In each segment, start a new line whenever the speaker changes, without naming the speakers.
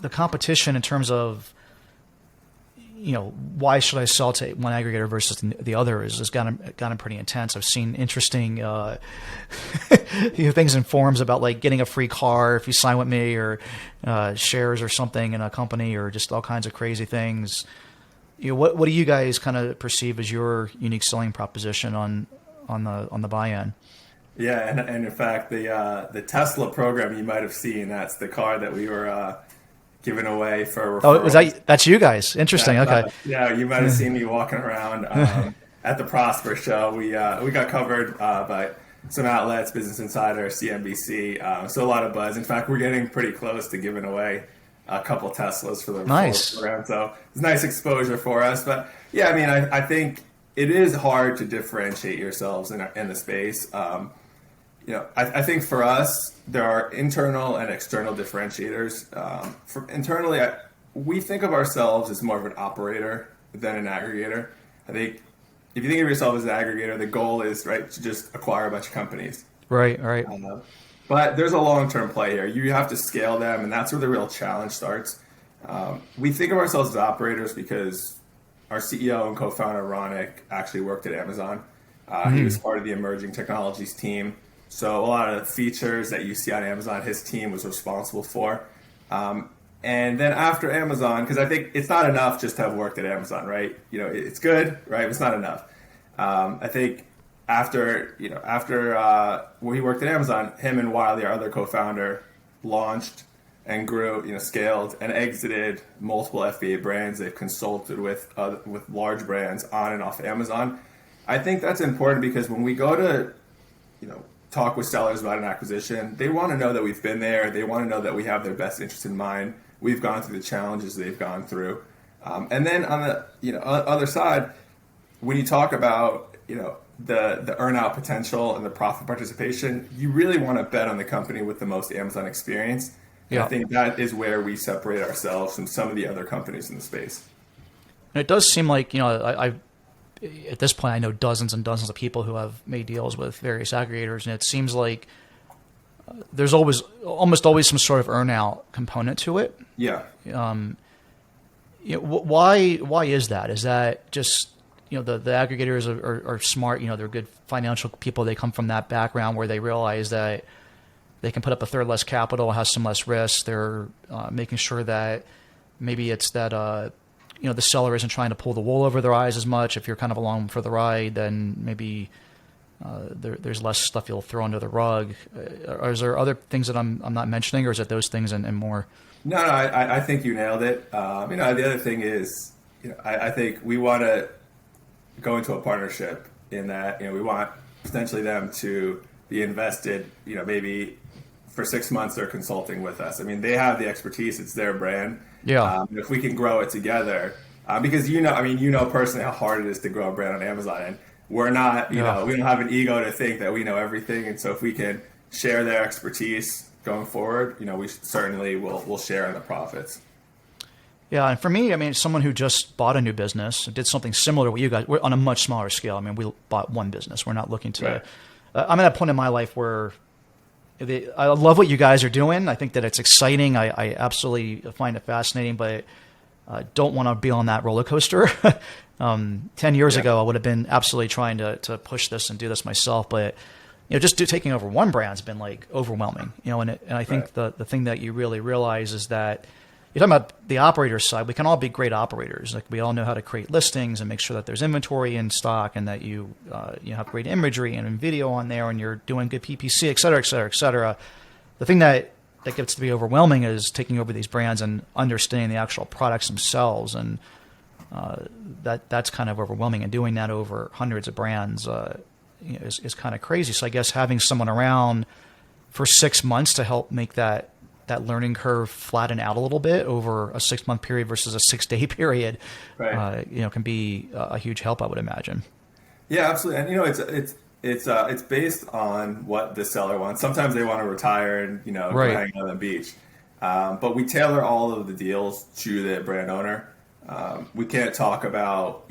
the competition in terms of, why should I sell to one aggregator versus the other has gotten pretty intense. I've seen interesting things in forums about like getting a free car if you sign with me, or shares or something in a company, or just all kinds of crazy things. What do you guys kind of perceive as your unique selling proposition on the buy-in?
Yeah, and in fact, the Tesla program you might have seen, that's the car that we were giving away for
Oh, was
referrals.
that's you guys? Interesting. Okay.
Yeah, you might have seen me walking around at the Prosper show. We got covered by some outlets, Business Insider, CNBC, so a lot of buzz. In fact, we're getting pretty close to giving away a couple Teslas for the
Nice.
referral program, so it's nice exposure for us. But yeah, I mean, I think it is hard to differentiate yourselves in the space. I think for us, there are internal and external differentiators. Internally, we think of ourselves as more of an operator than an aggregator. I think if you think of yourself as an aggregator, the goal is, right, to just acquire a bunch of companies.
Right. Right.
But there's a long-term play here. You have to scale them, and that's where the real challenge starts. We think of ourselves as operators because our CEO and co-founder, Ronick, actually worked at Amazon. He was part of the emerging technologies team. So a lot of the features that you see on Amazon, his team was responsible for. And then after Amazon, because I think it's not enough just to have worked at Amazon, right? It's good, right? But it's not enough. I think after when he worked at Amazon, him and Wiley, our other co-founder, launched and grew, scaled and exited multiple FBA brands. They've consulted with large brands on and off Amazon. I think that's important because when we go to, talk with sellers about an acquisition, they want to know that we've been there. They want to know that we have their best interest in mind. We've gone through the challenges they've gone through. And then on the other side, when you talk about the earnout potential and the profit participation, you really want to bet on the company with the most Amazon experience. And
Yeah.
I think that is where we separate ourselves from some of the other companies in the space.
And it does seem like, I at this point, I know dozens and dozens of people who have made deals with various aggregators, and it seems like there's almost always some sort of earnout component to it.
Yeah.
Why is that? Is that just the aggregators are smart? They're good financial people. They come from that background where they realize that they can put up a third less capital, has some less risk. They're making sure that maybe it's that the seller isn't trying to pull the wool over their eyes as much. If you're kind of along for the ride, then maybe there's less stuff you'll throw under the rug. Is there other things that I'm not mentioning, or is it those things and more?
No, I think you nailed it. The other thing is, I think we want to go into a partnership in that, we want potentially them to be invested, maybe for 6 months they're consulting with us. I mean, they have the expertise. It's their brand.
Yeah.
If we can grow it together, because personally how hard it is to grow a brand on Amazon, and we're not, we don't have an ego to think that we know everything. And so if we can share their expertise going forward, we certainly will share in the profits.
Yeah, and for me, I mean, someone who just bought a new business, did something similar to what you guys, we're on a much smaller scale. I mean, we bought one business. We're not looking to.
Right.
I'm at a point in my life where I love what you guys are doing. I think that it's exciting. I absolutely find it fascinating, but don't want to be on that roller coaster. 10 years ago, I would have been absolutely trying to push this and do this myself. But taking over one brand has been like overwhelming. And I think the thing that you really realize is that you're talking about the operator side. We can all be great operators. Like we all know how to create listings and make sure that there's inventory in stock and that you have great imagery and video on there and you're doing good PPC, et cetera, et cetera, et cetera. The thing that gets to be overwhelming is taking over these brands and understanding the actual products themselves, and that's kind of overwhelming. And doing that over hundreds of brands is kind of crazy. So I guess having someone around for 6 months to help make that learning curve flatten out a little bit over a 6-month period versus a 6-day period,
Right.
Can be a huge help, I would imagine.
Yeah, absolutely. And it's based on what the seller wants. Sometimes they want to retire and go hang out on the beach, but we tailor all of the deals to the brand owner. We can't talk about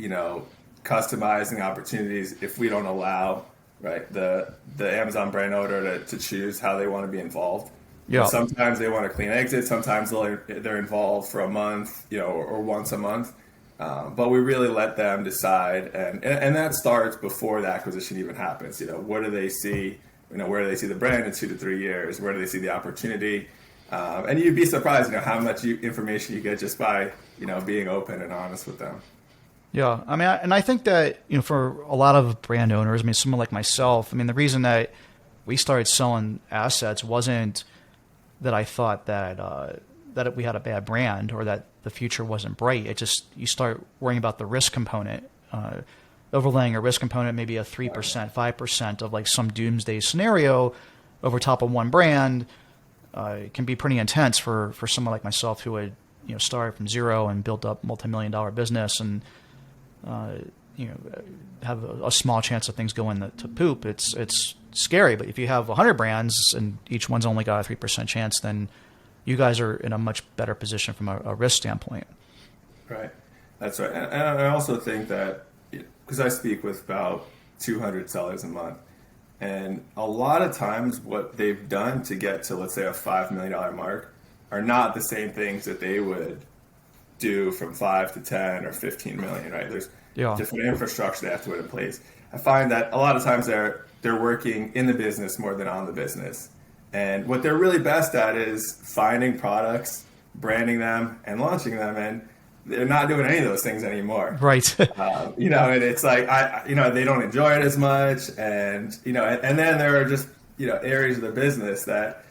customizing opportunities if we don't allow the Amazon brand owner to choose how they want to be involved.
Yeah.
Sometimes they want a clean exit. Sometimes they're involved for a month, or once a month. But we really let them decide, and that starts before the acquisition even happens. What do they see? Where do they see the brand in 2 to 3 years? Where do they see the opportunity? And you'd be surprised, how much information you get just by, being open and honest with them.
Yeah. I mean, and I think that, for a lot of brand owners, I mean, someone like myself, I mean, the reason that we started selling assets wasn't that I thought that we had a bad brand or that the future wasn't bright. It just, you start worrying about the risk component, overlaying a risk component, maybe a 3%, 5% of like some doomsday scenario over top of one brand, can be pretty intense for someone like myself who had, started from zero and built up multi-million-dollar business and, have a small chance of things going to poop. It's scary, but if you have 100 brands and each one's only got a 3% chance, then you guys are in a much better position from a risk standpoint.
Right. That's right. And I also think that, because I speak with about 200 sellers a month, and a lot of times what they've done to get to, let's say, a $5 million mark are not the same things that they would do from 5 to 10 or 15 million, right? There's different infrastructure they have to put in place. I find that a lot of times they're working in the business more than on the business. And what they're really best at is finding products, branding them, and launching them. And they're not doing any of those things anymore.
Right.
And it's like, they don't enjoy it as much. And, and then there are just, areas of the business that,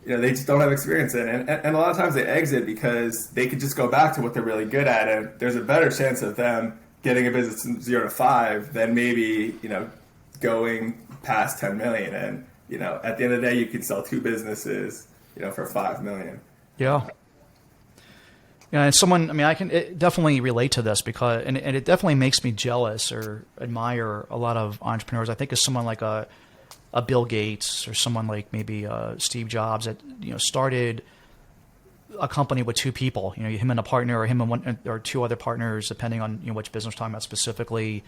they just don't have experience in. And a lot of times they exit because they could just go back to what they're really good at. And there's a better chance of them getting a business from 0 to 5 than maybe, going past 10 million. And, at the end of the day, you can sell 2 businesses, for 5 million.
Yeah. Yeah, and someone, I mean, I can definitely relate to this because, and it definitely makes me jealous or admire a lot of entrepreneurs. I think of someone like a Bill Gates or someone like maybe Steve Jobs that, started a company with 2 people, him and a partner or him and one or 2 other partners, depending on, which business we're talking about specifically,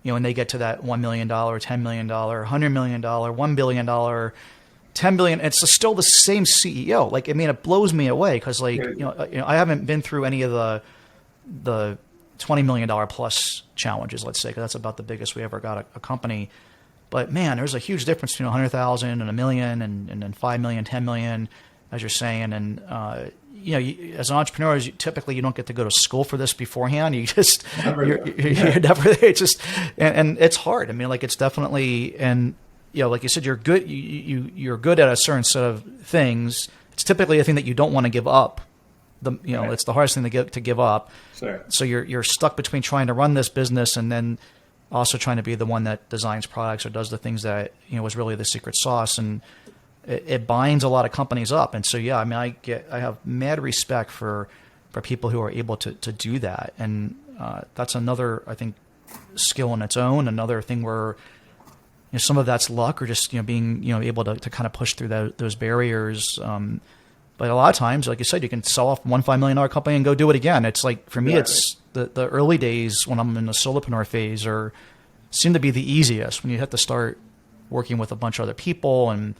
and they get to that $1 million, $10 million, $100 million, $1 billion, $10 billion. It's still the same CEO. Like, I mean, it blows me away because, like, I haven't been through any of the $20 million plus challenges, let's say, because that's about the biggest we ever got a company. But man, there's a huge difference between 100,000 and a million, and then 5 million, 10 million, as you're saying. And as an entrepreneur, typically you don't get to go to school for this beforehand. You just you're never it's just and it's hard. I mean, like, it's definitely, and like you said, you're good. You're good at a certain set of things. It's typically a thing that you don't want to give up. Right. It's the hardest thing to give up.
Sure.
So you're stuck between trying to run this business and then also trying to be the one that designs products or does the things that was really the secret sauce, and it binds a lot of companies up. And so I mean, I have mad respect for people who are able to do that, and that's another, I think, skill in its own. Another thing where some of that's luck or just being able to kind of push through those barriers. But a lot of times, like you said, you can sell off one $5 million company and go do it again. It's like, for me, it's the early days when I'm in the solopreneur phase seem to be the easiest, when you have to start working with a bunch of other people and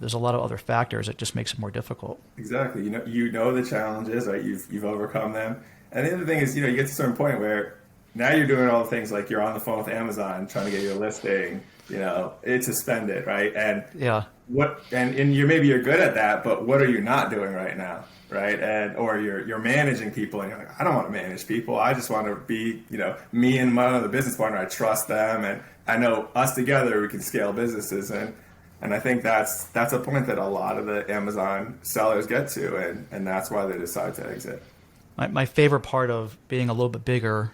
there's a lot of other factors. It just makes it more difficult.
Exactly. You know the challenges, right? You've overcome them. And the other thing is, you get to a certain point where now you're doing all the things, like you're on the phone with Amazon trying to get your listing, it's suspended, right? And and you're good at that, but what are you not doing right now, right? And or you're managing people, and you're like, I don't want to manage people. I just want to be, me and my other business partner. I trust them, and I know us together we can scale businesses. And I think that's a point that a lot of the Amazon sellers get to, and that's why they decide to exit.
My favorite part of being a little bit bigger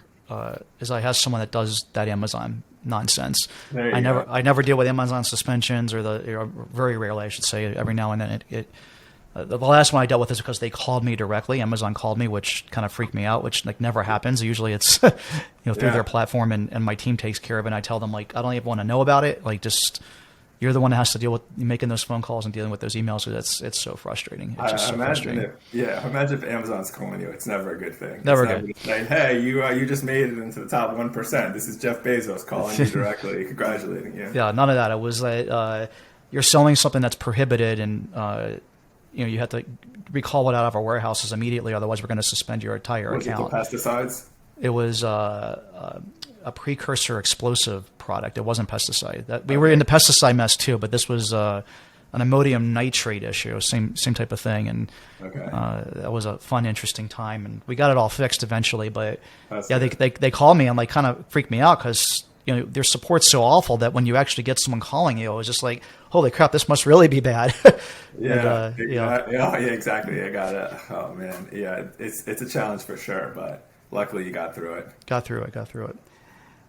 is I have someone that does that Amazon nonsense. I never deal with Amazon suspensions or very rarely, I should say. Every now and then the last one I dealt with is because they called me directly. Amazon called me, which kind of freaked me out, which like never happens. Usually it's through their platform, and my team takes care of it. And I tell them, like, I don't even want to know about it. Like, just, you're the one that has to deal with making those phone calls and dealing with those emails. So it's so frustrating. It's just so frustrating.
Imagine if Amazon's calling you. It's never a good thing.
Never good.
Like, hey, you just made it into the top 1%. This is Jeff Bezos calling you directly, congratulating you.
Yeah, none of that. It was you're selling something that's prohibited, and you have to recall it out of our warehouses immediately, otherwise we're going to suspend your entire
Was it the
account.
pesticides?
It was a precursor explosive product. It wasn't pesticide. We were in the pesticide mess too, but this was an ammonium nitrate issue, same type of thing, and that was a fun, interesting time, and we got it all fixed eventually. But they called me and like kind of freaked me out because their support's so awful that when you actually get someone calling you, it was just like, holy crap, this must really be bad.
Yeah, exactly. I got it. Oh man, yeah, it's a challenge for sure, but luckily you got through it.
Got through it.